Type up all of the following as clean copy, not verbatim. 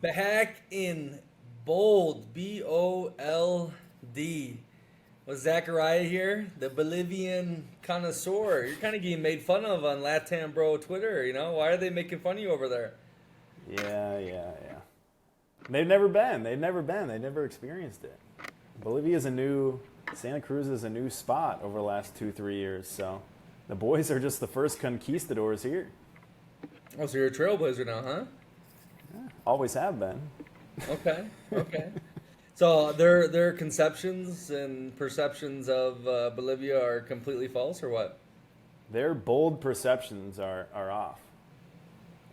Back in bold, BOLD. Was Zachariah here, the Bolivian connoisseur? You're kind of getting made fun of on Latam Bro Twitter, you know? Why are they making fun of you over there? Yeah. They've never been. They've never been. They've never experienced it. Bolivia's a new, Santa Cruz is a new spot over the last 2, 3 years. So the boys are just the first conquistadors here. Oh, so you're a trailblazer now, huh? Always have been. Okay. So their conceptions and perceptions of Bolivia are completely false, or what? Their bold perceptions are off.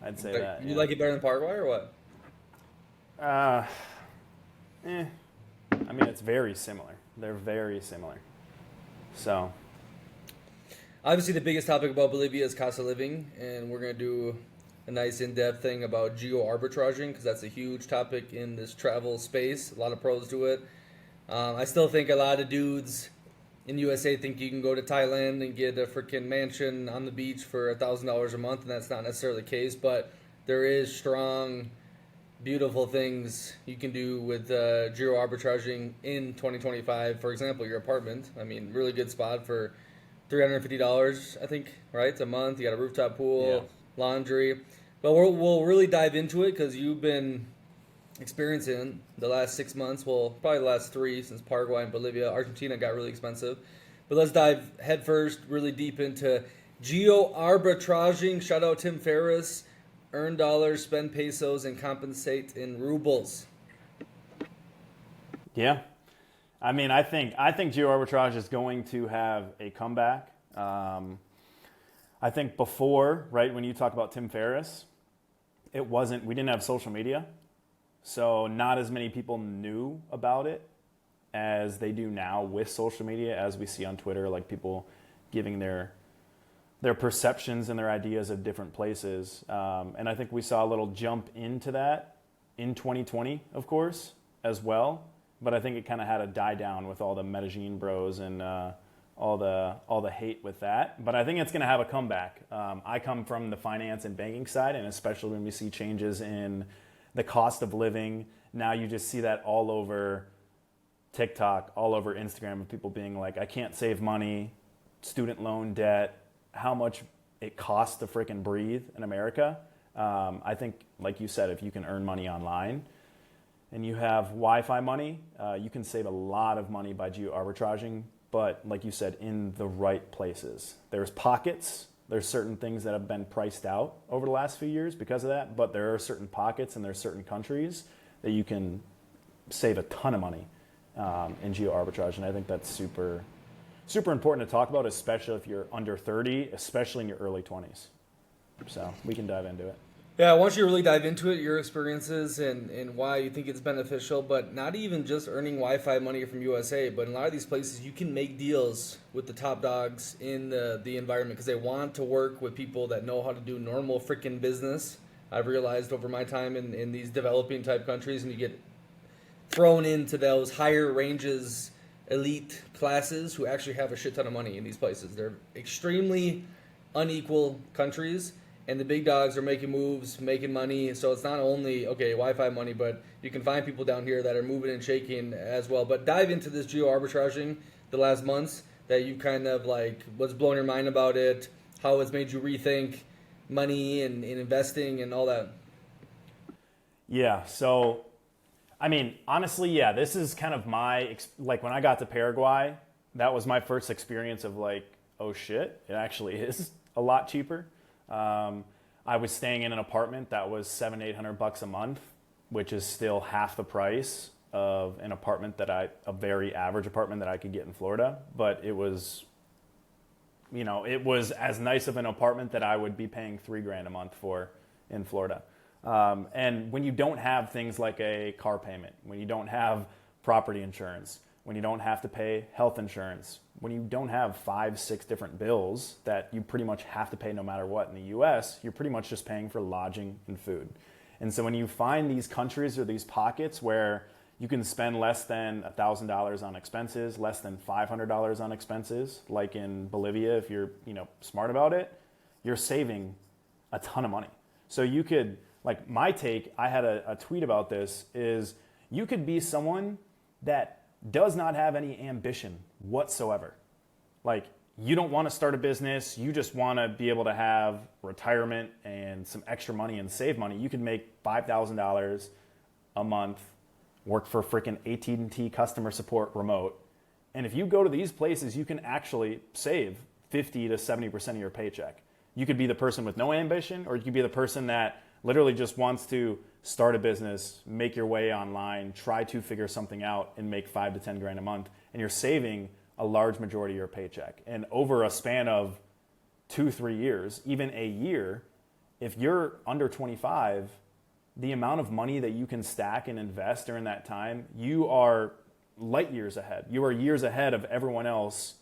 I'd say Like, that, you yeah. like it better than Paraguay, or what? Uh, eh. I mean, it's very similar. They're very similar. So, Obviously, the biggest topic about Bolivia is cost of living, and we're going to do a nice in-depth thing about geo-arbitraging because that's a huge topic in this travel space. A lot of pros do it. I still think a lot of dudes in USA think you can go to Thailand and get a freaking mansion on the beach for $1,000 a month, and that's not necessarily the case. But there is strong, beautiful things you can do with geo-arbitraging in 2025. For example, your apartment. I mean, really good spot for $350, I think, right? A month. You got a rooftop yeah. pool, laundry. But we'll really dive into it because you've been experiencing the last 6 months, well, probably the last three since Paraguay and Bolivia. Argentina got really expensive. But let's dive headfirst really deep into geo arbitraging. Shout out Tim Ferriss. Earn dollars, spend pesos, and compensate in rubles. Yeah. I mean, I think geo arbitrage is going to have a comeback. I think before, right, when you talk about Tim Ferriss, we didn't have social media, so not as many people knew about it as they do now with social media, as we see on Twitter, like people giving their perceptions and their ideas of different places. And I think we saw a little jump into that in 2020, of course, as well. But I think it kind of had a die down with all the Medellin bros and all the hate with that. But I think it's going to have a comeback. I come from the finance and banking side, and especially when we see changes in the cost of living, now you just see that all over TikTok, all over Instagram, of people being like, I can't save money, student loan debt, how much it costs to freaking breathe in America. I think, like you said, if you can earn money online and you have Wi-Fi money, you can save a lot of money by geo-arbitraging, but like you said, in the right places. There's pockets, there's certain things that have been priced out over the last few years because of that, but there are certain pockets and there's certain countries that you can save a ton of money in geo-arbitrage, and I think that's super important to talk about, especially if you're under 30, especially in your early 20s. So we can dive into it. Yeah, I want you to really dive into it, your experiences, and why you think it's beneficial, but not even just earning Wi-Fi money from USA, but in a lot of these places, you can make deals with the top dogs in the environment because they want to work with people that know how to do normal freaking business. I've realized over my time in these developing type countries, and you get thrown into those higher ranges elite classes who actually have a shit ton of money in these places. They're extremely unequal countries, and the big dogs are making moves, making money. So it's not only, okay, Wi-Fi money, but you can find people down here that are moving and shaking as well. But dive into this geo-arbitraging the last months that you kind of like, what's blowing your mind about it, how it's made you rethink money and investing and all that. Yeah, so I mean, honestly, yeah, this is kind of like when I got to Paraguay, that was my first experience of like, oh shit, it actually is a lot cheaper. I was staying in an apartment that was $700-800 a month, which is still half the price of an apartment a very average apartment that I could get in Florida. But it was, it was as nice of an apartment that I would be paying $3,000 a month for in Florida. And when you don't have things like a car payment, when you don't have property insurance, when you don't have to pay health insurance, when you don't have 5, 6 different bills that you pretty much have to pay no matter what in the US, you're pretty much just paying for lodging and food. And so when you find these countries or these pockets where you can spend less than $1,000 on expenses, less than $500 on expenses, like in Bolivia, if you're smart about it, you're saving a ton of money. So you could, like my take, I had a tweet about this, is you could be someone that does not have any ambition whatsoever. Like, you don't want to start a business, you just want to be able to have retirement and some extra money and save money. You could make $5,000 a month, work for freaking AT&T customer support remote. And if you go to these places, you can actually save 50 to 70% of your paycheck. You could be the person with no ambition, or you could be the person that literally just wants to start a business, make your way online, try to figure something out and make 5 to 10 grand a month. And you're saving a large majority of your paycheck. And over a span of 2-3 years, even a year, if you're under 25, the amount of money that you can stack and invest during that time, you are light years ahead. You are years ahead of everyone else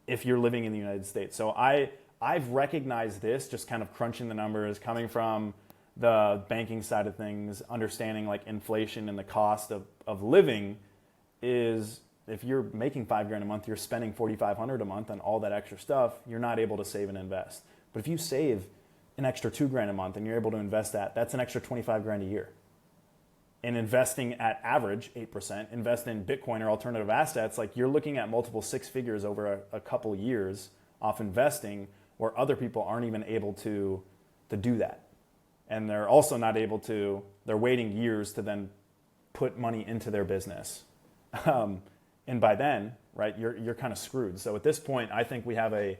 if you're living in the United States. So I've recognized this, just kind of crunching the numbers, coming from the banking side of things, understanding like inflation and the cost of living, is if you're making $5,000 a month, you're spending $4,500 a month on all that extra stuff, you're not able to save and invest. But if you save an extra $2,000 a month and you're able to invest that, that's an extra $25,000 a year. And investing at average 8%, invest in Bitcoin or alternative assets, like you're looking at multiple six figures over a couple years off investing, where other people aren't even able to do that. And they're also not able to, they're waiting years to then put money into their business. And by then, right, you're kind of screwed. So at this point, I think we have a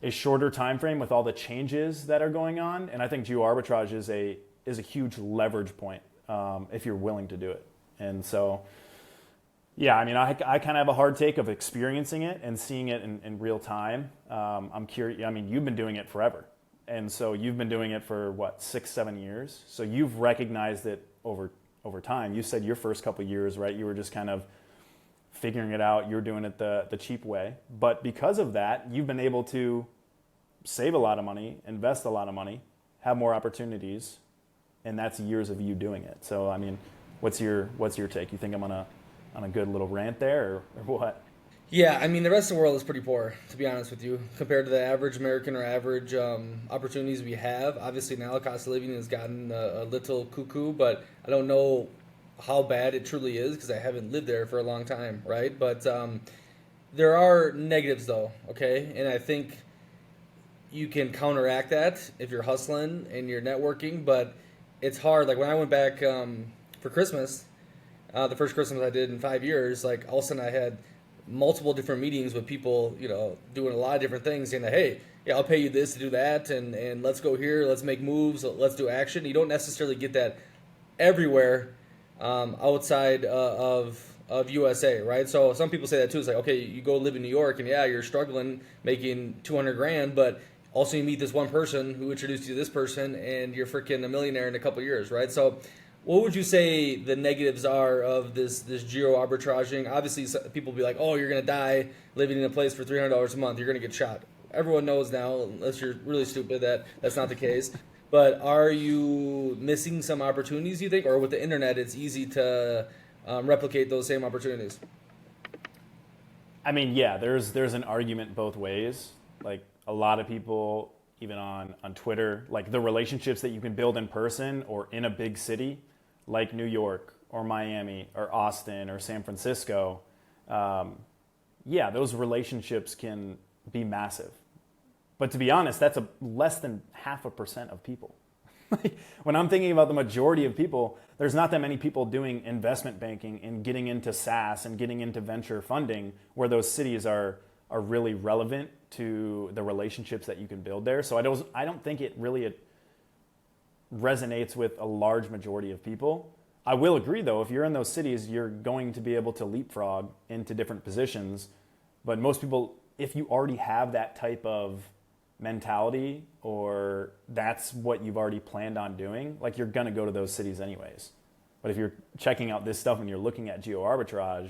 shorter time frame with all the changes that are going on, and I think geoarbitrage is a huge leverage point if you're willing to do it. And so, yeah, I mean, I kind of have a hard take of experiencing it and seeing it in real time. I'm curious. I mean, you've been doing it forever, and so you've been doing it for what, 6-7 years. So you've recognized it over time. You said your first couple of years, right? You were just kind of figuring it out. You're doing it the cheap way. But because of that, you've been able to save a lot of money, invest a lot of money, have more opportunities, and that's years of you doing it. So, I mean, what's your take? You think I'm on a good little rant there, or what? Yeah, I mean, the rest of the world is pretty poor, to be honest with you, compared to the average American or average opportunities we have. Obviously, now the cost of living has gotten a little cuckoo, but I don't know how bad it truly is because I haven't lived there for a long time, right? But there are negatives, though, okay? And I think you can counteract that if you're hustling and you're networking, but it's hard. Like when I went back for Christmas, the first Christmas I did in 5 years, like all of a sudden I had multiple different meetings with people, you know, doing a lot of different things, saying that, hey, yeah, I'll pay you this to do that, and let's go here, let's make moves, let's do action. You don't necessarily get that everywhere outside of USA, right? So some people say that too. It's like, okay, you go live in New York, and yeah, you're struggling making 200 grand, but also you meet this one person who introduced you to this person, and you're freaking a millionaire in a couple years, right? So what would you say the negatives are of this geo arbitraging? Obviously, people will be like, oh, you're going to die living in a place for $300 a month. You're going to get shot. Everyone knows now, unless you're really stupid, that that's not the case. But are you missing some opportunities, you think? Or with the internet, it's easy to replicate those same opportunities? I mean, yeah, there's an argument both ways. Like a lot of people, even on Twitter, like the relationships that you can build in person or in a big city, like New York or Miami or Austin or San Francisco, yeah, those relationships can be massive. But to be honest, that's less than 0.5% of people. When I'm thinking about the majority of people, there's not that many people doing investment banking and getting into SaaS and getting into venture funding where those cities are really relevant to the relationships that you can build there. So I don't think it really resonates with a large majority of people. I will agree, though, if you're in those cities, you're going to be able to leapfrog into different positions. But most people, if you already have that type of mentality or that's what you've already planned on doing, like you're going to go to those cities anyways. But if you're checking out this stuff and you're looking at geo arbitrage,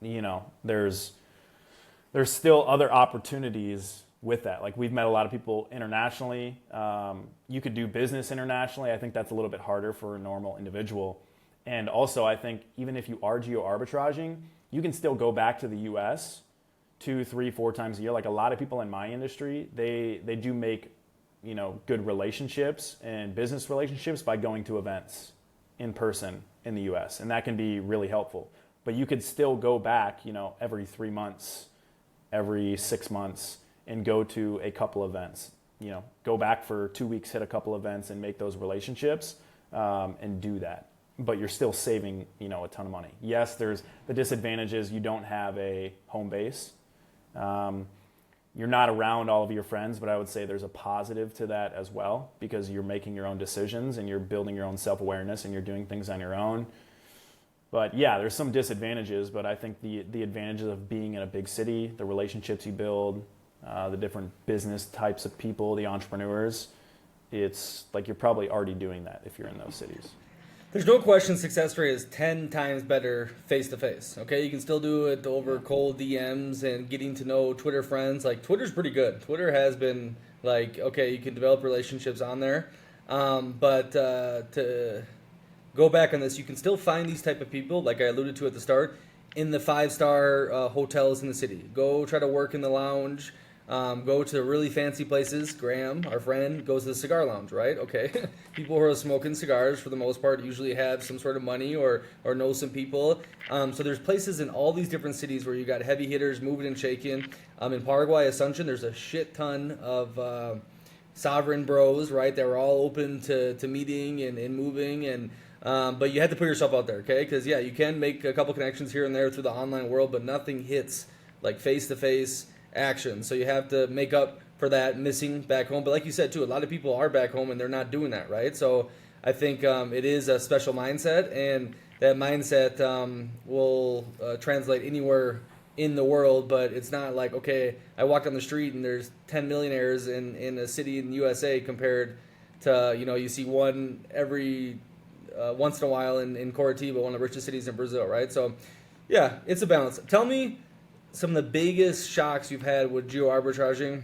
you know, there's still other opportunities with that. Like we've met a lot of people internationally. You could do business internationally. I think that's a little bit harder for a normal individual. And also I think even if you are geo arbitraging, you can still go back to the US 2, 3, 4 times a year. Like a lot of people in my industry, they do make good relationships and business relationships by going to events in person in the US, and that can be really helpful. But you could still go back, every 3 months, every 6 months, and go to a couple events. Go back for 2 weeks, hit a couple events, and make those relationships, and do that. But you're still saving, a ton of money. Yes, there's the disadvantages. You don't have a home base. You're not around all of your friends, but I would say there's a positive to that as well, because you're making your own decisions and you're building your own self-awareness and you're doing things on your own. But yeah, there's some disadvantages, but I think the advantages of being in a big city, the relationships you build, the different business types of people, the entrepreneurs, it's like you're probably already doing that if you're in those cities. There's no question success rate is 10 times better face-to-face, okay? You can still do it over cold DMs and getting to know Twitter friends. Like, Twitter's pretty good. Twitter has been, like, okay, you can develop relationships on there. But to go back on this, you can still find these type of people, like I alluded to at the start, in the 5-star hotels in the city. Go try to work in the lounge. Go to really fancy places. Graham, our friend, goes to the cigar lounge, right? Okay. People who are smoking cigars, for the most part, usually have some sort of money or know some people. So there's places in all these different cities where you got heavy hitters moving and shaking. In Paraguay, Asuncion, there's a shit ton of sovereign bros, right? That were all open to meeting and moving. And but you had to put yourself out there, okay? Because, yeah, you can make a couple connections here and there through the online world, but nothing hits like face-to-face action. So you have to make up for that missing back home. But like you said too, a lot of people are back home and they're not doing that, right? So I think it is a special mindset, and that mindset will translate anywhere in the world. But it's not like, okay, I walk down the street and there's 10 millionaires in a city in the USA compared to, you see one every once in a while in Curitiba, one of the richest cities in Brazil, right? So yeah, it's a balance. Tell me some of the biggest shocks you've had with geoarbitraging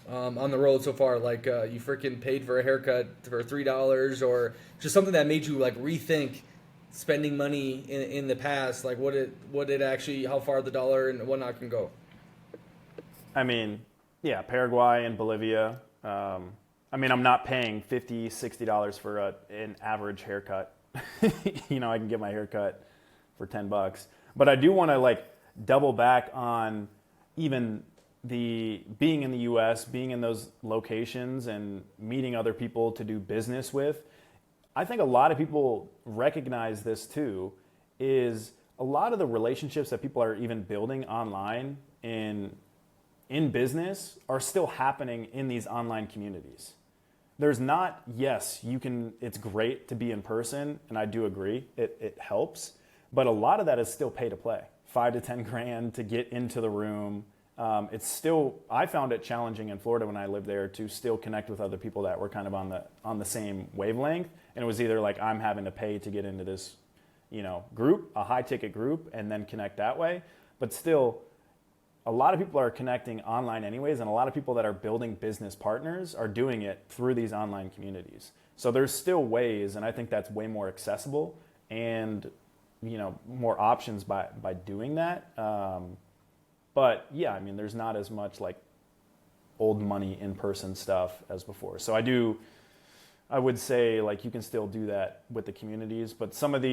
on the road so far. Like you freaking paid for a haircut for $3, or just something that made you like rethink spending money in the past. Like what it actually, how far the dollar and whatnot can go. I mean, yeah, Paraguay and Bolivia. I mean, I'm not paying $50, $60 for an average haircut. I can get my haircut for $10. But I do want to double back on even the being in the U.S., being in those locations and meeting other people to do business with. I think a lot of people recognize this too, is a lot of the relationships that people are even building online in business are still happening in these online communities. There's not, yes, it's great to be in person, and I do agree, it helps, but a lot of that is still pay to play. 5 to 10 grand to get into the room. It's still, I found it challenging in Florida when I lived there to still connect with other people that were kind of on the same wavelength. And it was either like I'm having to pay to get into this, group, a high ticket group, and then connect that way. But still, a lot of people are connecting online anyways, and a lot of people that are building business partners are doing it through these online communities. So there's still ways, and I think that's way more accessible and more options by doing that. But yeah, I mean, there's not as much like old money in-person stuff as before. So I would say you can still do that with the communities, but some of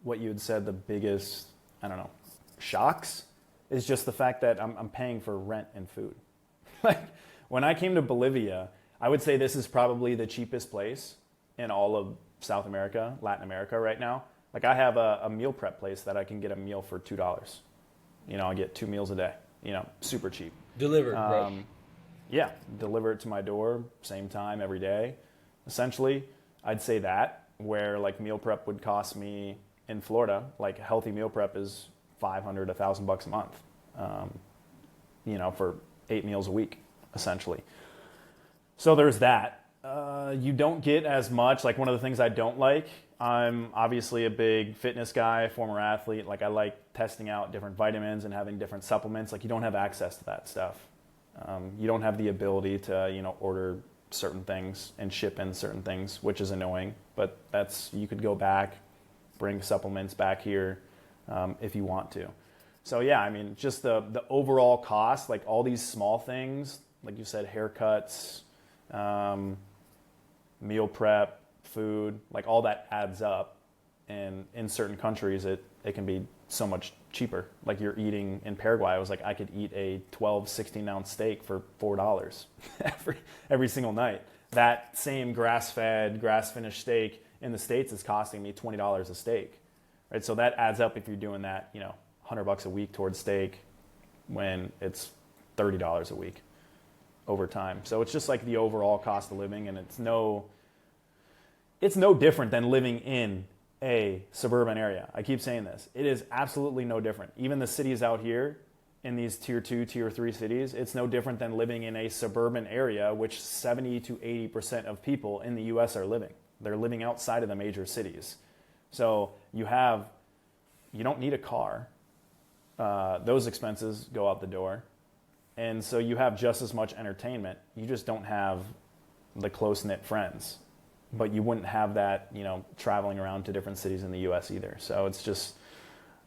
what you had said, the biggest, shocks is just the fact that I'm paying for rent and food. When I came to Bolivia, I would say this is probably the cheapest place in all of South America, Latin America right now. I have a meal prep place that I can get a meal for $2. I get 2 meals a day, super cheap. Delivered, right? Yeah, deliver it to my door, same time every day. Essentially, I'd say that, where meal prep would cost me in Florida, a healthy meal prep is $500, $1,000 a month, for 8 meals a week, essentially. So there's that. You don't get as much, one of the things I don't like, I'm obviously a big fitness guy, former athlete. I like testing out different vitamins and having different supplements. You don't have access to that stuff. You don't have the ability to, order certain things and ship in certain things, which is annoying. But you could go back, bring supplements back here if you want to. So yeah, I mean, just the overall cost, all these small things, like you said, haircuts, meal prep, food, like all that adds up. And in certain countries, it can be so much cheaper. Like you're eating in Paraguay, I was like, I could eat a 12, 16-ounce steak for $4 every single night. That same grass-fed, grass-finished steak in the States is costing me $20 a steak, right? So that adds up if you're doing that, $100 a week towards steak when it's $30 a week over time. So it's just like the overall cost of living, and it's no different than living in a suburban area. I keep saying this. It is absolutely no different. Even the cities out here in these tier 2, tier 3 cities, it's no different than living in a suburban area, which 70 to 80% of people in the US are living. They're living outside of the major cities. So you don't need a car. Those expenses go out the door. And so you have just as much entertainment. You just don't have the close-knit friends. But you wouldn't have that, traveling around to different cities in the U.S. either. So it's just,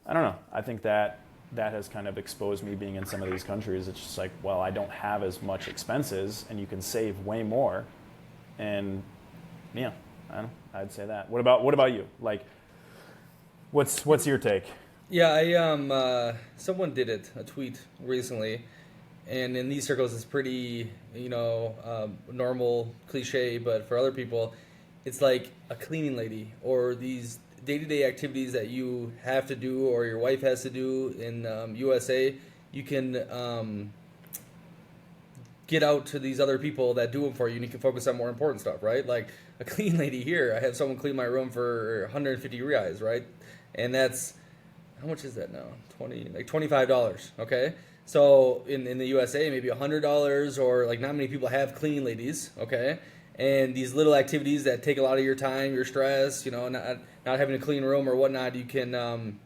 I don't know. I think that has kind of exposed me being in some of these countries. It's just like, well, I don't have as much expenses, and you can save way more. And yeah, I don't know. I'd say that. What about you? Like, what's your take? Yeah, someone did a tweet recently, and in these circles it's pretty, normal cliche, but for other people, it's like a cleaning lady or these day-to-day activities that you have to do or your wife has to do in USA. You can get out to these other people that do them for you, and you can focus on more important stuff, right? Like a clean lady here, I have someone clean my room for 150 reais, right? And that's, how much is that now? $25, okay? So in the USA, maybe $100, or like not many people have cleaning ladies, okay? And these little activities that take a lot of your time, your stress, not having a clean room or whatnot, you can,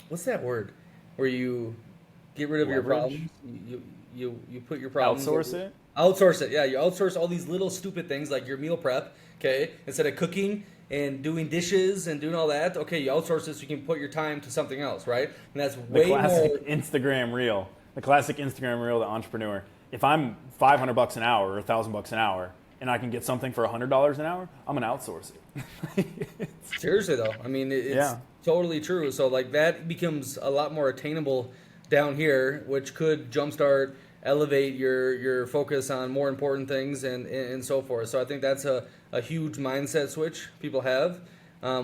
what's that word? Where you get rid of your problems? You put your problems... Outsource it? Outsource it, yeah. You outsource all these little stupid things like your meal prep, okay? Instead of cooking and doing dishes and doing all that, okay, you outsource this so you can put your time to something else, right? And that's way more... Instagram reel. The classic Instagram reel, the entrepreneur. If I'm $500 an hour or $1,000 an hour, and I can get something for $100 an hour, I'm gonna outsource it. Seriously though, I mean, it's totally true. So like that becomes a lot more attainable down here, which could jumpstart, elevate your focus on more important things and so forth. So I think that's a huge mindset switch people have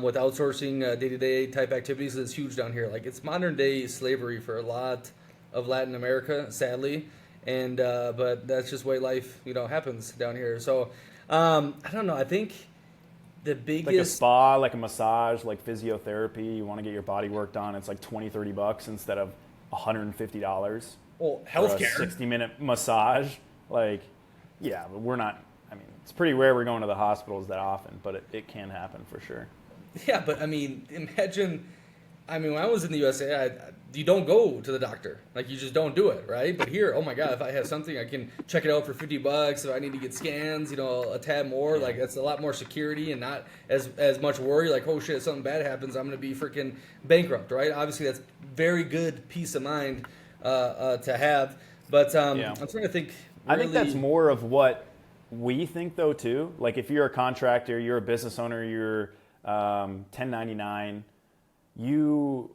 with outsourcing day-to-day type activities. It's huge down here. Like it's modern day slavery for a lot of Latin America, sadly. And but that's just the way life, happens down here. So I don't know. I think the biggest, like a spa, like a massage, like physiotherapy. You want to get your body worked on. It's like $20-$30 instead of $150. Well, healthcare, 60-minute massage. Like, yeah, but we're not. I mean, it's pretty rare we're going to the hospitals that often, but it can happen for sure. Yeah, but I mean, imagine. I mean, when I was in the USA, you don't go to the doctor. Like, you just don't do it, right? But here, oh my God, if I have something, I can check it out for $50. If I need to get scans, a tad more. Like, that's a lot more security and not as much worry. Like, oh shit, if something bad happens, I'm going to be freaking bankrupt, right? Obviously, that's very good peace of mind to have. But I'm trying to think. I think that's more of what we think, though, too. Like, if you're a contractor, you're a business owner, you're 1099, you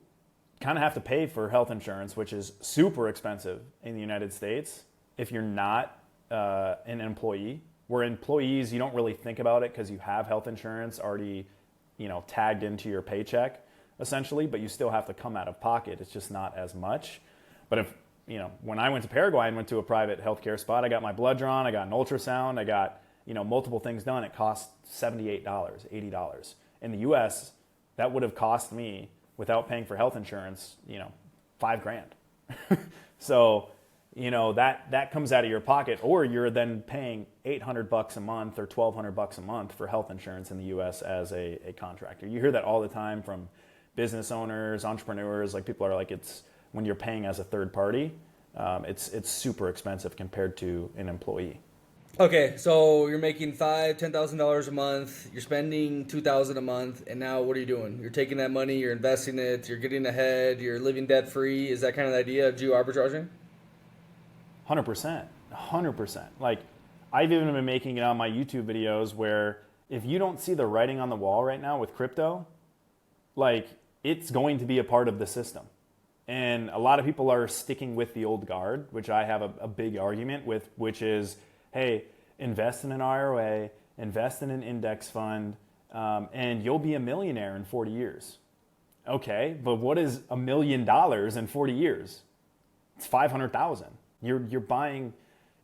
kind of have to pay for health insurance, which is super expensive in the United States if you're not an employee. Where employees, you don't really think about it because you have health insurance already, tagged into your paycheck, essentially, but you still have to come out of pocket. It's just not as much. But if, when I went to Paraguay and went to a private healthcare spot, I got my blood drawn, I got an ultrasound, I got, multiple things done. It cost $78, $80. In the US, that would have cost me, without paying for health insurance, $5,000. So, that comes out of your pocket, or you're then paying $800 a month or $1,200 a month for health insurance in the U.S. as a contractor. You hear that all the time from business owners, entrepreneurs. Like, people are like, it's when you're paying as a third party, it's super expensive compared to an employee. Okay, so you're making $10,000 a month. You're spending $2,000 a month, and now what are you doing? You're taking that money, you're investing it, you're getting ahead, you're living debt free. Is that kind of the idea of geoarbitraging? 100%. Like, I've even been making it on my YouTube videos where if you don't see the writing on the wall right now with crypto, like it's going to be a part of the system. And a lot of people are sticking with the old guard, which I have a big argument with, which is, hey, invest in an IRA, invest in an index fund, and you'll be a millionaire in 40 years. Okay, but what is $1 million in 40 years? It's 500,000. You're buying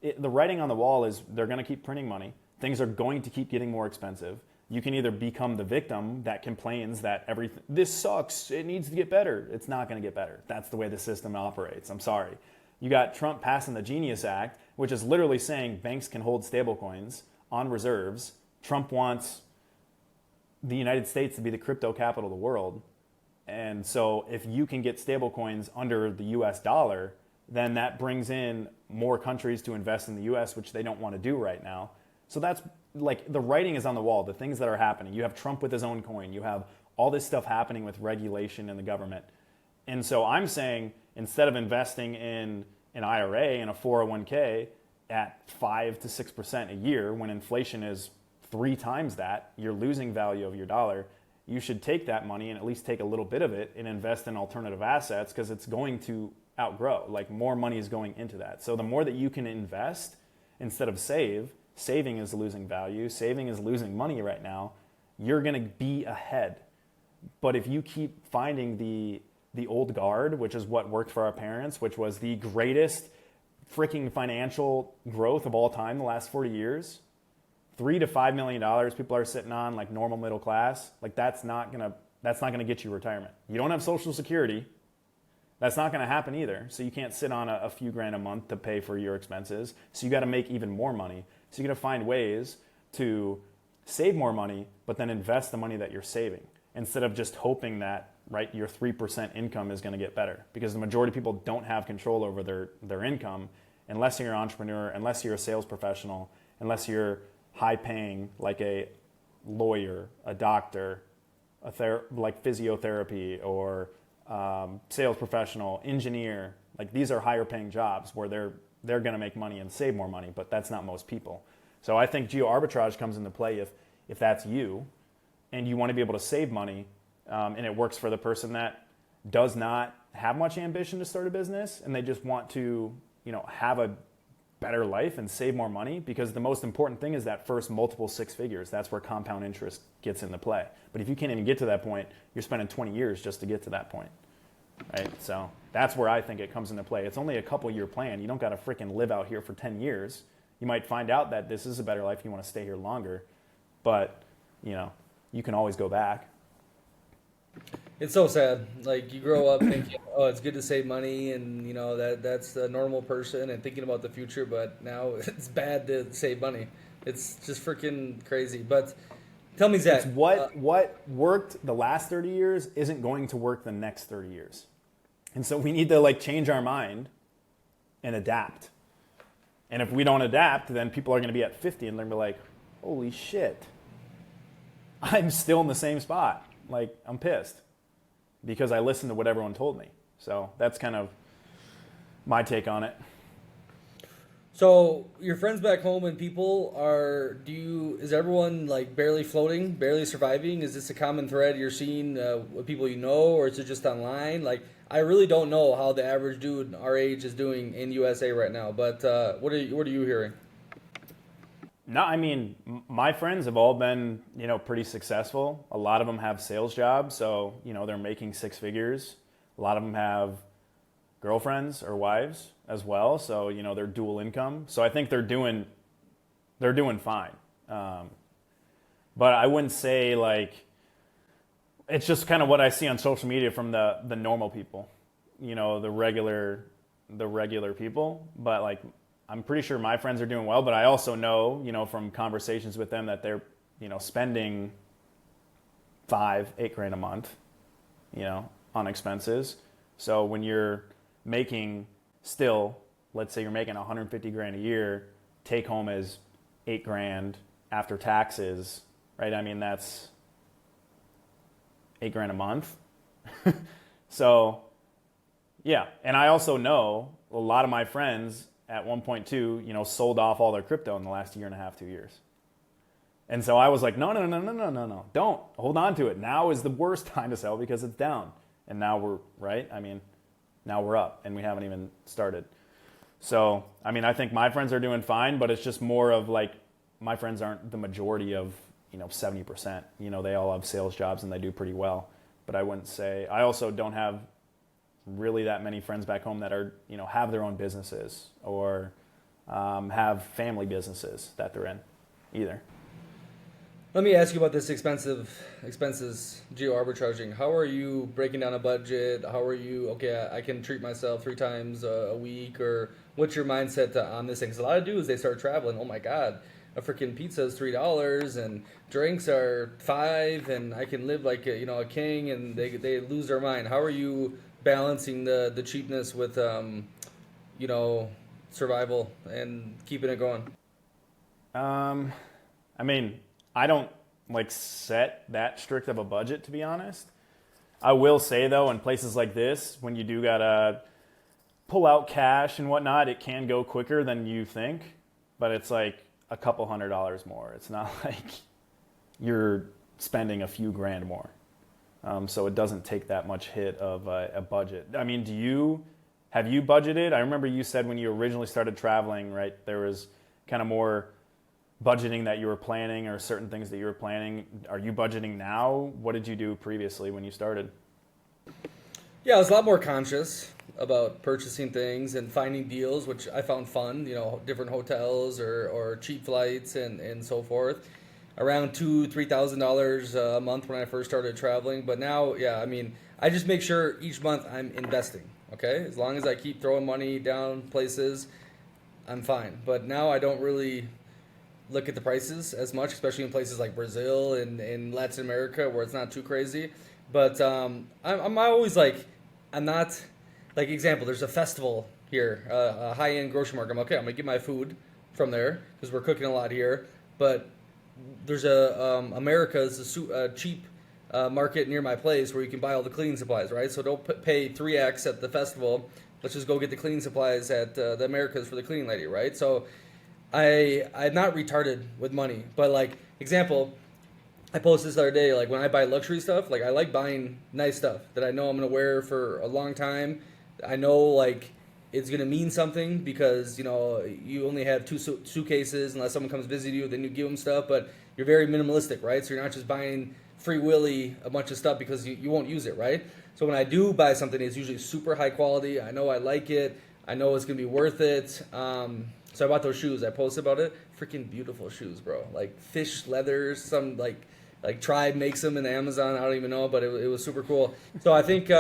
it, the writing on the wall is they're going to keep printing money. Things are going to keep getting more expensive. You can either become the victim that complains that everything, this sucks, it needs to get better. It's not going to get better. That's the way the system operates. I'm sorry. You got Trump passing the Genius Act, which is literally saying banks can hold stablecoins on reserves. Trump wants the United States to be the crypto capital of the world. And so if you can get stablecoins under the US dollar, then that brings in more countries to invest in the US, which they don't want to do right now. So that's like the writing is on the wall, the things that are happening. You have Trump with his own coin. You have all this stuff happening with regulation in the government. And so I'm saying instead of investing in an IRA and a 401k at 5 to 6% a year, when inflation is 3 times that, you're losing value of your dollar. You should take that money and at least take a little bit of it and invest in alternative assets because it's going to outgrow. Like more money is going into that. So the more that you can invest instead of saving is losing value, saving is losing money right now, you're going to be ahead. But if you keep finding the old guard, which is what worked for our parents, which was the greatest freaking financial growth of all time the last 40 years, $3 to $5 million people are sitting on like normal middle class, like that's not gonna get you retirement. You don't have Social Security. That's not gonna happen either. So you can't sit on a few grand a month to pay for your expenses. So you gotta make even more money. So you gotta find ways to save more money, but then invest the money that you're saving instead of just hoping that your 3% income is gonna get better, because the majority of people don't have control over their income unless you're an entrepreneur, unless you're a sales professional, unless you're high paying, like a lawyer, a doctor, like physiotherapy, or sales professional, engineer. Like these are higher paying jobs where they're going to make money and save more money, but that's not most people. So I think geoarbitrage comes into play if that's you and you want to be able to save money, and it works for the person that does not have much ambition to start a business and they just want to, have a better life and save more money, because the most important thing is that first multiple 6 figures. That's where compound interest gets into play. But if you can't even get to that point, you're spending 20 years just to get to that point, right? So that's where I think it comes into play. It's only a couple year plan. You don't got to freaking live out here for 10 years. You might find out that this is a better life. You want to stay here longer, but you can always go back. It's so sad. Like you grow up thinking, "Oh, it's good to save money," and that's a normal person and thinking about the future. But now it's bad to save money. It's just freaking crazy. But tell me, Zach, it's what worked the last 30 years isn't going to work the next 30 years, and so we need to change our mind and adapt. And if we don't adapt, then people are going to be at 50 and they're going to be like, "Holy shit, I'm still in the same spot." Like, I'm pissed because I listened to what everyone told me. So that's kind of my take on it. So your friends back home and people is everyone barely floating, barely surviving? Is this a common thread you're seeing with people or is it just online? I really don't know how the average dude our age is doing in USA right now, but what are you hearing? No, I mean, my friends have all been, pretty successful. A lot of them have sales jobs, so, they're making 6 figures. A lot of them have girlfriends or wives as well, so, they're dual income. So I think they're doing fine. But I wouldn't say it's just kind of what I see on social media from the normal people, the regular people. But I'm pretty sure my friends are doing well, but I also know, from conversations with them that they're, spending $5-8 grand a month, on expenses. So when you're making let's say you're making 150 grand a year, take home is 8 grand after taxes, right? I mean, that's 8 grand a month. So yeah. And I also know a lot of my friends at 1.2, sold off all their crypto in the last year and a half, 2 years. And so I was like, no, don't hold on to it. Now is the worst time to sell because it's down. And now we're right. I mean, now we're up and we haven't even started. So, I mean, I think my friends are doing fine, but it's just more of like, my friends aren't the majority of, 70%. They all have sales jobs and they do pretty well. But I wouldn't say, I also don't have really that many friends back home that are, have their own businesses or have family businesses that they're in either. Let me ask you about this expenses geo-arbitraging. How are you breaking down a budget? How are you, okay, I can treat myself 3 times a week, or what's your mindset on this thing? Because a lot of dudes, they start traveling, oh my God, a freaking pizza is $3 and drinks are $5 and I can live like a king, and they lose their mind. How are you balancing the cheapness with, survival and keeping it going? I mean, I don't set that strict of a budget, to be honest. I will say though, in places like this, when you do gotta pull out cash and whatnot, it can go quicker than you think, but it's like a couple $100 more. It's not like you're spending a few grand more. So it doesn't take that much hit of a budget. I mean, have you budgeted? I remember you said when you originally started traveling, right, there was kind of more budgeting that you were planning or certain things that you were planning. Are you budgeting now? What did you do previously when you started? Yeah, I was a lot more conscious about purchasing things and finding deals, which I found fun, different hotels or cheap flights and so forth. Around $2,000-$3,000 a month when I first started traveling. But now, yeah, I mean, I just make sure each month I'm investing, okay? As long as I keep throwing money down places, I'm fine. But now I don't really look at the prices as much, especially in places like Brazil and in Latin America where it's not too crazy. But I'm always like, I'm not, like, example, there's a festival here, a high-end grocery market. I'm okay, I'm going to get my food from there because we're cooking a lot here. But there's America's a cheap market near my place where you can buy all the cleaning supplies, right? So don't pay 3x at the festival. Let's just go get the cleaning supplies at the Americas for the cleaning lady, right? So I'm not retarded with money, but like, example, I posted this the other day, like when I buy luxury stuff, like I like buying nice stuff that I know I'm going to wear for a long time. I know like it's going to mean something because, you only have 2 suitcases unless someone comes visit you, then you give them stuff, but you're very minimalistic, right? So you're not just buying free willy a bunch of stuff because you won't use it, right? So when I do buy something, it's usually super high quality. I know I like it. I know it's going to be worth it. So I bought those shoes. I posted about it. Freaking beautiful shoes, bro. Like fish leathers. Some like Tribe makes them in Amazon. I don't even know, but it was super cool. So I think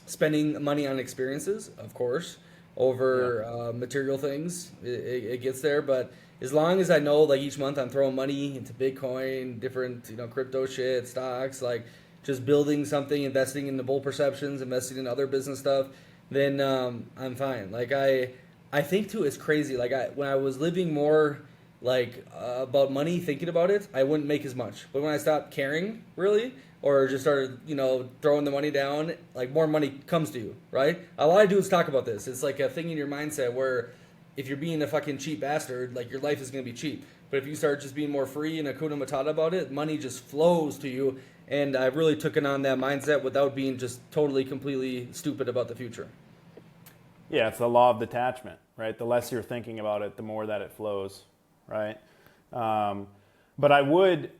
spending money on experiences, of course, over material things, it gets there. But as long as I know, like each month I'm throwing money into Bitcoin, different crypto shit, stocks, like just building something, investing in the bull perceptions, investing in other business stuff, then I'm fine. Like I think too, it's crazy. Like when I was living more like about money, thinking about it, I wouldn't make as much. But when I stopped caring, really, or just started, throwing the money down, like more money comes to you, right? A lot of dudes talk about this. It's like a thing in your mindset where if you're being a fucking cheap bastard, like your life is going to be cheap. But if you start just being more free and Hakuna Matata about it, money just flows to you. And I've really taken on that mindset without being just totally, completely stupid about the future. Yeah, it's the law of detachment, right? The less you're thinking about it, the more that it flows, right? But I would,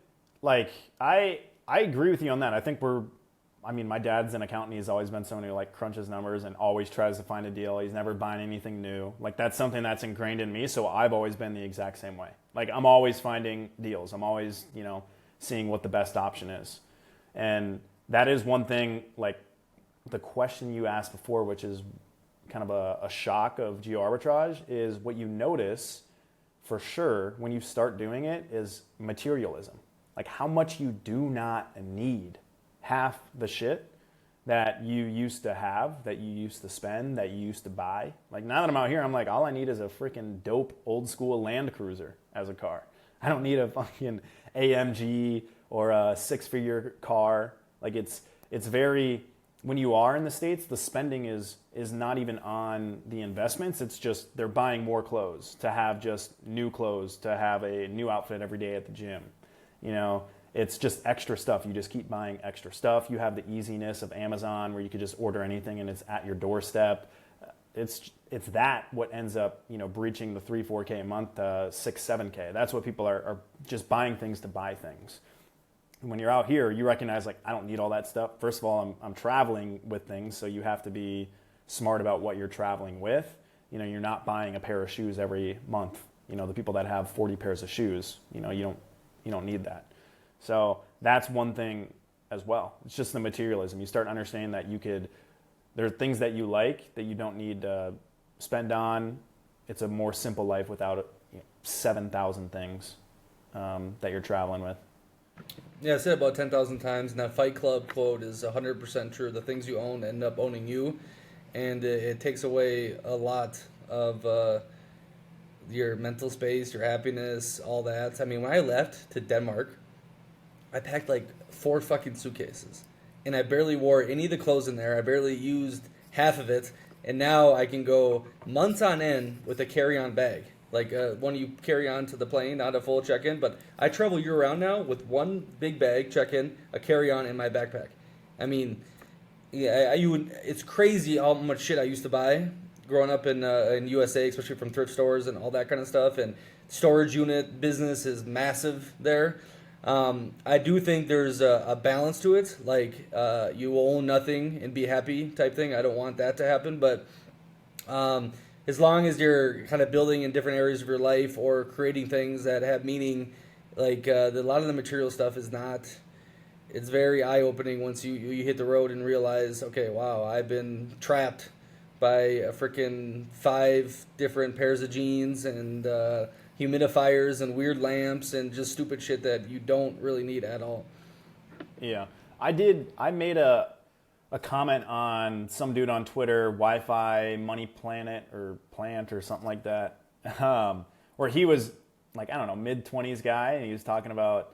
I agree with you on that. I think my dad's an accountant. He's always been someone who crunches numbers and always tries to find a deal. He's never buying anything new. That's something that's ingrained in me. So I've always been the exact same way. I'm always finding deals. I'm always, seeing what the best option is. And that is one thing, the question you asked before, which is kind of a shock of geo-arbitrage, is what you notice for sure when you start doing it is materialism. How much you do not need half the shit that you used to have, that you used to spend, that you used to buy. Now that I'm out here, I'm all I need is a freaking dope old school Land Cruiser as a car. I don't need a fucking AMG or a 6-figure car. It's very when you are in the States, the spending is not even on the investments. It's just they're buying more clothes to have just new clothes, to have a new outfit every day at the gym. You know, it's just extra stuff. You just keep buying extra stuff. You have the easiness of Amazon where you could just order anything and it's at your doorstep. It's that what ends up, you know, breaching the 3-4K a month, 6-7K. That's what people are just buying things to buy things. When you're out here, you recognize, like, I don't need all that stuff. First of all, I'm traveling with things, so you have to be smart about what you're traveling with. You know, you're not buying a pair of shoes every month. You know, the people that have 40 pairs of shoes, you know, you don't need that. So that's one thing as well. It's just the materialism. You start understanding that there are things that you like that you don't need to spend on. It's a more simple life without 7,000 things that you're traveling with. Yeah, I said about 10,000 times, and that Fight Club quote is 100% true. The things you own end up owning you, and it takes away a lot of your mental space, your happiness, all that. I mean, when I left to Denmark, I packed like 4 fucking suitcases, and I barely wore any of the clothes in there. I barely used half of it, and now I can go months on end with a carry-on bag. Like one you carry on to the plane, not a full check-in, but I travel year-round now with one big bag, check-in, a carry-on, and my backpack. I mean, yeah, it's crazy how much shit I used to buy growing up in USA, especially from thrift stores and all that kind of stuff. And storage unit business is massive there. I do think there's a balance to it, like you own nothing and be happy type thing. I don't want that to happen, but as long as you're kind of building in different areas of your life or creating things that have meaning, like a lot of the material stuff is not. It's very eye-opening once you hit the road and realize, okay, wow, I've been trapped by a freaking 5 different pairs of jeans and humidifiers and weird lamps and just stupid shit that you don't really need at all. Yeah, I made a comment on some dude on Twitter, Wi-Fi Money Planet or Plant or something like that, where he was like, I don't know, mid-20s guy, and he was talking about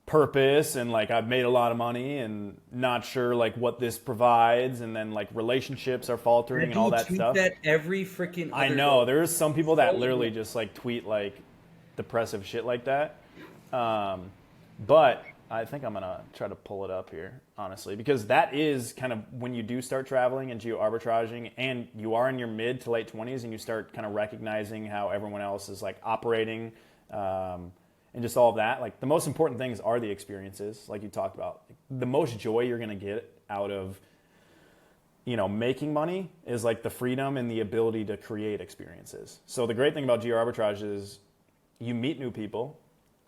purpose and like, I've made a lot of money and not sure like what this provides, and then like relationships are faltering and all that stuff. That every freaking I know there's some people that literally just like tweet like depressive shit like that, but I think I'm gonna try to pull it up here, honestly, because that is kind of when you do start traveling and geo-arbitraging and you are in your mid to late 20s and you start kind of recognizing how everyone else is like operating, and just all of that. Like the most important things are the experiences, like you talked about. The most joy you're gonna get out of, you know, making money is like the freedom and the ability to create experiences. So the great thing about geo-arbitrage is you meet new people,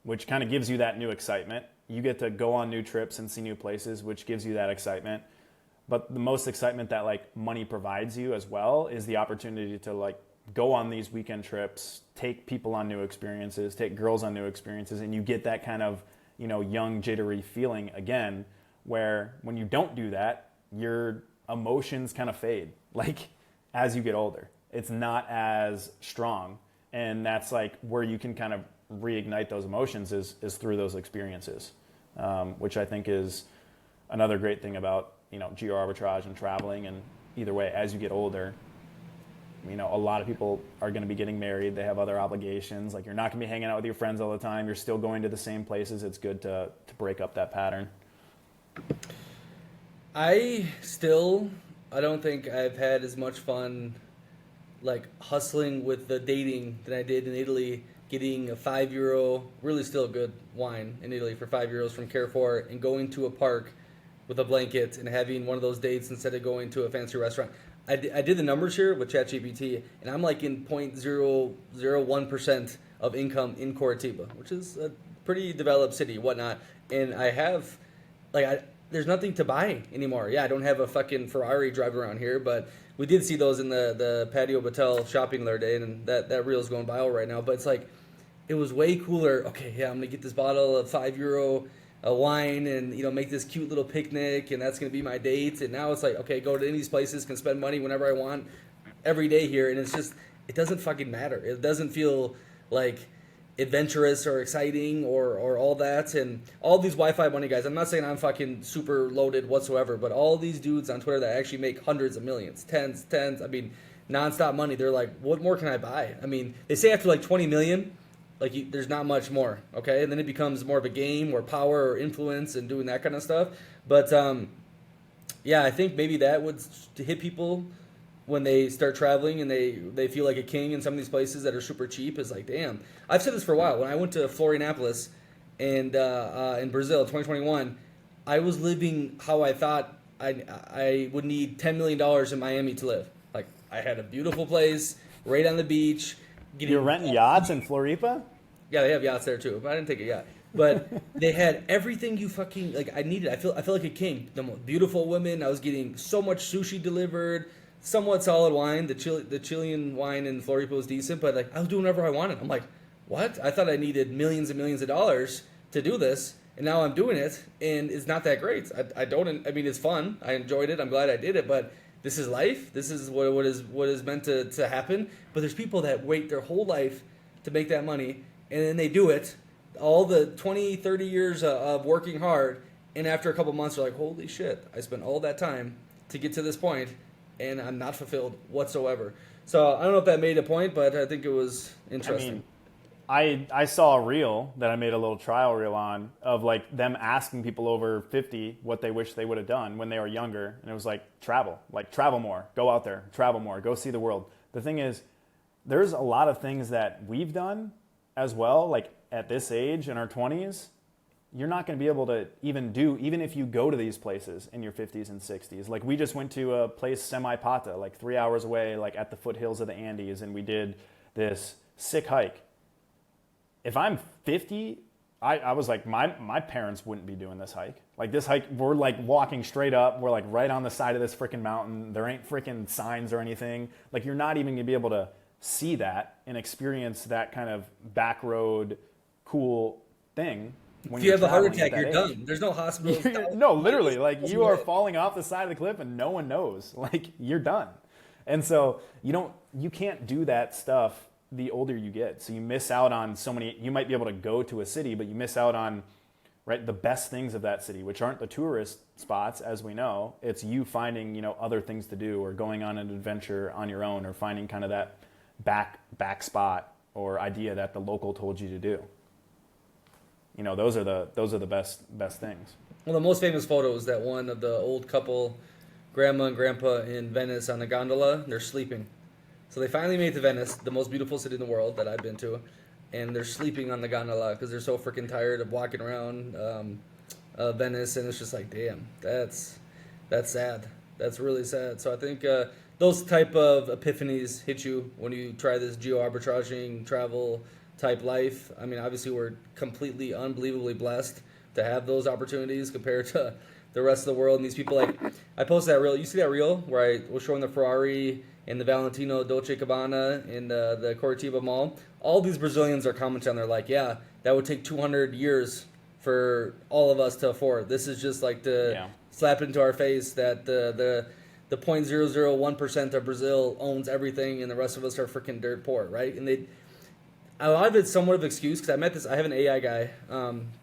which kind of gives you that new excitement. You get to go on new trips and see new places, which gives you that excitement. But the most excitement that like money provides you as well is the opportunity to like go on these weekend trips, take people on new experiences, take girls on new experiences, and you get that kind of, you know, young jittery feeling again, where when you don't do that, your emotions kind of fade. Like as you get older, it's not as strong. And that's like where you can kind of reignite those emotions is through those experiences, which I think is another great thing about, you know, geo-arbitrage and traveling. And either way, as you get older, you know, a lot of people are going to be getting married. They have other obligations. Like you're not going to be hanging out with your friends all the time. You're still going to the same places. It's good to break up that pattern. I don't think I've had as much fun like hustling with the dating than I did in Italy, getting a €5, really still good wine in Italy for €5 from Carrefour, and going to a park with a blanket and having one of those dates instead of going to a fancy restaurant. I did the numbers here with ChatGPT, and I'm like in 0.001% of income in Curitiba, which is a pretty developed city, whatnot. And I have, there's nothing to buy anymore. Yeah, I don't have a fucking Ferrari driving around here, but we did see those in the Patio Batel shopping the other day, and that reel's going viral right now. But it's like, it was way cooler. Okay, yeah, I'm going to get this bottle of €5 wine and, you know, make this cute little picnic, and that's going to be my date. And now it's like, okay, go to any of these places, can spend money whenever I want every day here. And it's just, it doesn't fucking matter. It doesn't feel like adventurous or exciting or all that. And all these Wi-Fi money guys, I'm not saying I'm fucking super loaded whatsoever, but all these dudes on Twitter that actually make hundreds of millions, tens, I mean, nonstop money, they're like, what more can I buy? I mean, they say after like 20 million, like there's not much more, okay? And then it becomes more of a game or power or influence and doing that kind of stuff. But yeah, I think maybe that would hit people when they start traveling and they feel like a king in some of these places that are super cheap. Is like, damn. I've said this for a while. When I went to Florianopolis and in Brazil, 2021, I was living how I thought I would need $10 million in Miami to live. Like, I had a beautiful place right on the beach. You're renting yachts in Floripa? Yeah, they have yachts there too, but I didn't take a yacht. But they had everything you fucking like. I needed. I feel like a king. The most beautiful women. I was getting so much sushi delivered. Somewhat solid wine. The Chilean wine in Floripa was decent, but like I was doing whatever I wanted. I'm like, what? I thought I needed millions and millions of dollars to do this, and now I'm doing it, and it's not that great. I don't. I mean, it's fun. I enjoyed it. I'm glad I did it, but this is life. This is what is meant to happen. But there's people that wait their whole life to make that money, and then they do it. All the 20, 30 years of working hard, and after a couple months, they're like, holy shit, I spent all that time to get to this point, and I'm not fulfilled whatsoever. So I don't know if that made a point, but I think it was interesting. I mean, I saw a reel that I made a little trial reel on of like them asking people over 50 what they wish they would have done when they were younger. And it was like travel more, go out there, travel more, go see the world. The thing is, there's a lot of things that we've done as well, like at this age in our 20s, you're not going to be able to even do, even if you go to these places in your 50s and 60s. Like we just went to a place Semi-Pata, like 3 hours away, like at the foothills of the Andes, and we did this sick hike. If I'm 50, I was like, my parents wouldn't be doing this hike. Like this hike, we're like walking straight up. We're like right on the side of this freaking mountain. There ain't freaking signs or anything. Like you're not even going to be able to see that and experience that kind of back road cool thing. If you have a heart attack, you're done. There's no hospitals. No, literally, like you are falling off the side of the cliff and no one knows. Like you're done. And so you can't do that stuff the older you get. So you miss out on so many. You might be able to go to a city, but you miss out on the best things of that city, which aren't the tourist spots, as we know. It's you finding other things to do, or going on an adventure on your own, or finding kind of that back spot or idea that the local told you to do. Those are the best things. Well, the most famous photo is that one of the old couple, grandma and grandpa in Venice on the gondola. They're sleeping. So they finally made it to Venice, the most beautiful city in the world that I've been to, and they're sleeping on the gondola because they're so freaking tired of walking around Venice, and it's just like, damn, that's sad. That's really sad. So I think those type of epiphanies hit you when you try this geo-arbitraging travel type life. I mean, obviously we're completely unbelievably blessed to have those opportunities compared to the rest of the world. And these people, like, I posted that reel. You see that reel where I was showing the Ferrari and the Valentino Dolce Gabbana in the Curitiba Mall? All these Brazilians are commenting on there like, yeah, that would take 200 years for all of us to afford. This is just like to slap into our face that the 0.001% of Brazil owns everything and the rest of us are freaking dirt poor, right? And a lot of it's somewhat of an excuse because I have an AI guy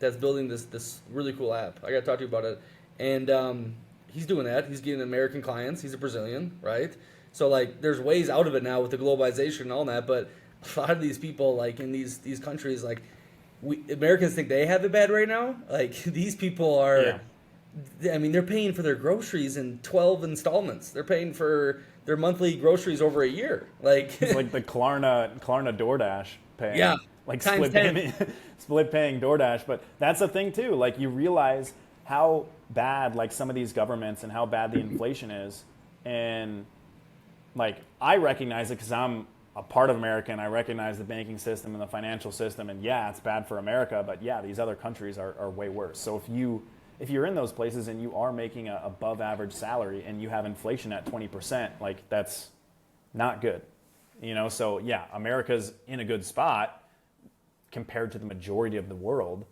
that's building this really cool app. I got to talk to you about it. And he's doing that. He's getting American clients. He's a Brazilian, right? So, like, there's ways out of it now with the globalization and all that. But a lot of these people, like, in these countries, like, Americans think they have it bad right now. Like, these people are, I mean, they're paying for their groceries in 12 installments. They're paying for their monthly groceries over a year. Like, it's like the Klarna DoorDash paying. Yeah. Like split paying DoorDash. But that's the thing, too. Like, you realize how bad, like, some of these governments and how bad the inflation is. And, like, I recognize it because I'm a part of America and I recognize the banking system and the financial system. And, yeah, it's bad for America. But, yeah, these other countries are way worse. So if you're in those places and you are making a above average salary and you have inflation at 20%, like, that's not good. So, yeah, America's in a good spot compared to the majority of the world.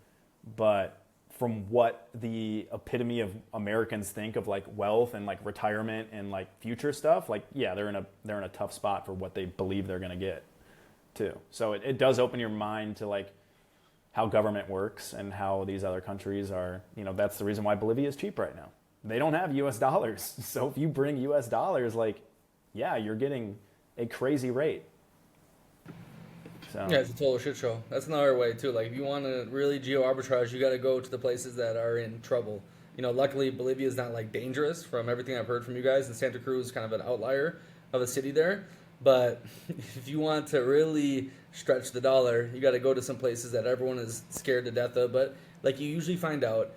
But from what the epitome of Americans think of, like, wealth and, like, retirement and, like, future stuff, like, yeah, they're in a tough spot for what they believe they're going to get. too. So it does open your mind to like how government works and how these other countries are, that's the reason why Bolivia is cheap right now. They don't have US dollars. So if you bring US dollars, like, yeah, you're getting a crazy rate. So Yeah, it's a total shit show. That's another way too. Like if you want to really geo arbitrage, you got to go to the places that are in trouble. Luckily Bolivia is not like dangerous from everything I've heard from you guys, and Santa Cruz is kind of an outlier of a city there. But if you want to really stretch the dollar, you got to go to some places that everyone is scared to death of. But like you usually find out,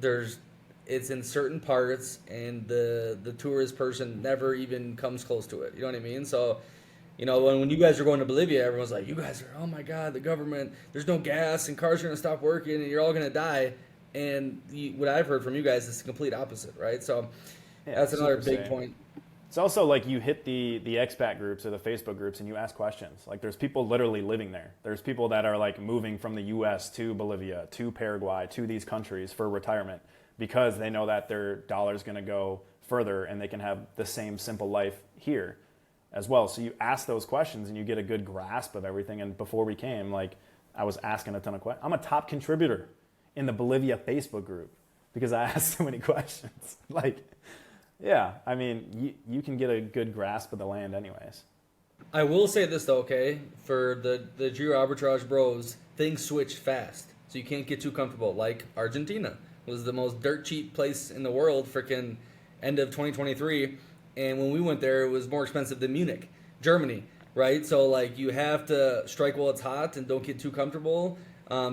it's in certain parts, and the tourist person never even comes close to it. You know what I mean? So, when you guys are going to Bolivia, everyone's like, you guys are, oh my God, the government, there's no gas and cars are going to stop working and you're all going to die. And what I've heard from you guys is the complete opposite, right? So yeah, that's another big point. It's also like you hit the expat groups or the Facebook groups and you ask questions. Like there's people literally living there. There's people that are like moving from the US to Bolivia, to Paraguay, to these countries for retirement because they know that their dollar's going to go further and they can have the same simple life here as well. So you ask those questions and you get a good grasp of everything. And before we came, like I was asking a ton of questions. I'm a top contributor in the Bolivia Facebook group because I asked so many questions. Like, yeah, I mean, you can get a good grasp of the land anyways. I will say this though, okay? For the geo arbitrage bros, things switch fast. So you can't get too comfortable. Like Argentina was the most dirt cheap place in the world freaking end of 2023. And when we went there, it was more expensive than Munich, Germany, right? So like you have to strike while it's hot and don't get too comfortable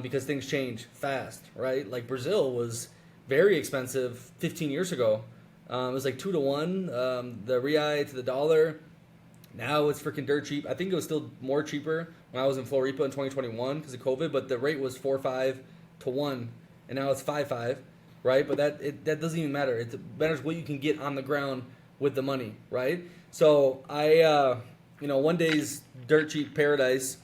because things change fast, right? Like Brazil was very expensive 15 years ago. It was like 2 to 1, the real to the dollar. Now it's freaking dirt cheap. I think it was still more cheaper when I was in Floripa in 2021 because of COVID, but the rate was 4.5 to 1, and now it's 5.5, right? But that doesn't even matter. It matters what you can get on the ground with the money, right? So one day's dirt cheap paradise,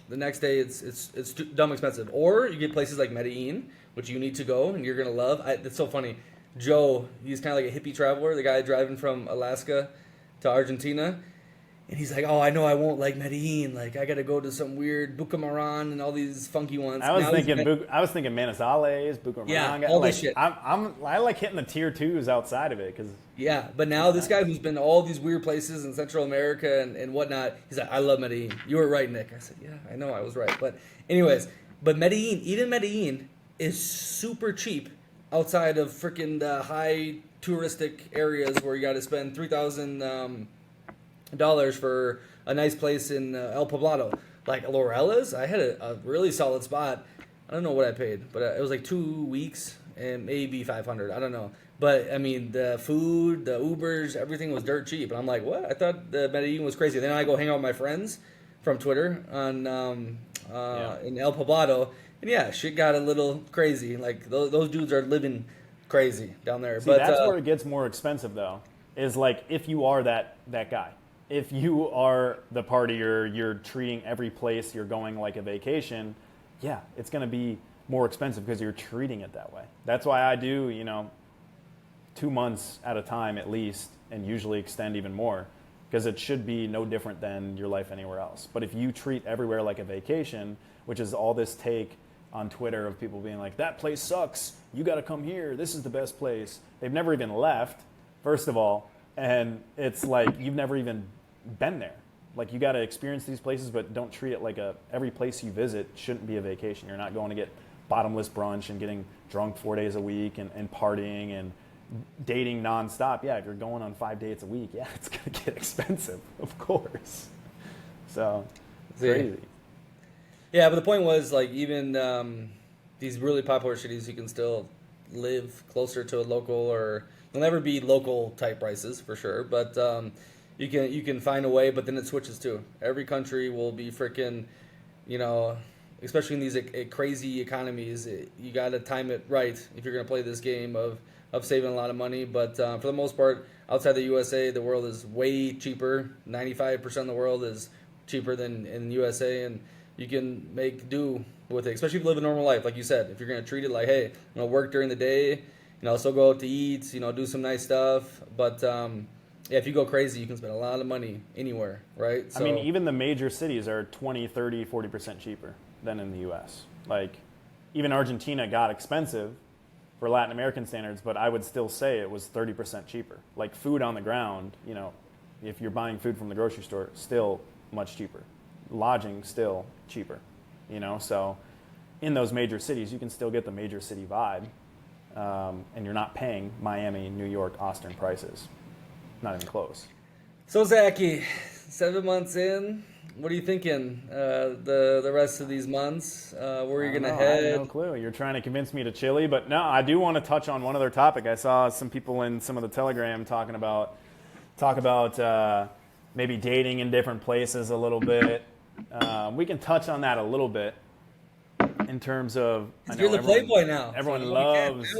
the next day it's dumb expensive. Or you get places like Medellin, which you need to go and you're gonna love. It's so funny. Joe, he's kind of like a hippie traveler, the guy driving from Alaska to Argentina. And he's like, oh, I know I won't like Medellin. Like, I got to go to some weird Bucamaran and all these funky ones. I was thinking Manizales, Bucaramanga. Yeah, all this shit. I like hitting the tier 2s outside of it. Yeah, but now this guy who's been to all these weird places in Central America and whatnot, he's like, I love Medellin. You were right, Nick. I said, yeah, I know I was right. But anyways, Medellin is super cheap outside of freaking the high touristic areas where you got to spend $3,000 for a nice place in El Poblado. Like Lorella's, I had a really solid spot. I don't know what I paid, but it was like 2 weeks and maybe $500. I don't know. But I mean, the food, the Ubers, everything was dirt cheap. And I'm like, what? I thought the Medellin was crazy. Then I go hang out with my friends from Twitter on in El Poblado. And yeah, shit got a little crazy. Like those dudes are living crazy down there. See, but that's where it gets more expensive though. Is like if you are that guy. If you are the partier, you're treating every place you're going like a vacation, yeah, it's going to be more expensive because you're treating it that way. That's why I do, 2 months at a time at least, and usually extend even more, because it should be no different than your life anywhere else. But if you treat everywhere like a vacation, which is all this take on Twitter of people being like, that place sucks, you got to come here, this is the best place. They've never even left, first of all, and it's like you've never even been there. Like you got to experience these places, but don't treat it like every place you visit shouldn't be a vacation. You're not going to get bottomless brunch and getting drunk 4 days a week and partying and dating nonstop. Yeah, if you're going on 5 dates a week, yeah, it's going to get expensive, of course. So it's crazy. Yeah, but the point was like even these really popular cities, you can still live closer to a local, or you'll never be local type prices for sure, but you can find a way. But then it switches too. Every country will be freaking, especially in these crazy economies, you got to time it right if you're going to play this game of saving a lot of money. But for the most part, outside the USA, the world is way cheaper. 95% of the world is cheaper than in the USA, and you can make do with it, especially if you live a normal life. Like you said, if you're going to treat it like, hey, work during the day, still go out to eat, do some nice stuff, but Yeah, if you go crazy, you can spend a lot of money anywhere, right? I mean, even the major cities are 20, 30, 40% cheaper than in the U.S. Like, even Argentina got expensive for Latin American standards, but I would still say it was 30% cheaper. Like, food on the ground, you know, if you're buying food from the grocery store, still much cheaper. Lodging, still cheaper, you know? So in those major cities, you can still get the major city vibe, and you're not paying Miami, New York, Austin prices. Not even close. So, Zachy, 7 months in, what are you thinking the rest of these months? Where are you going to head? I have no clue. You're trying to convince me to Chile, but no, I do want to touch on one other topic. I saw some people in some of the Telegram talk about maybe dating in different places a little bit. We can touch on that a little bit in terms of. You're the playboy now. Everyone so loves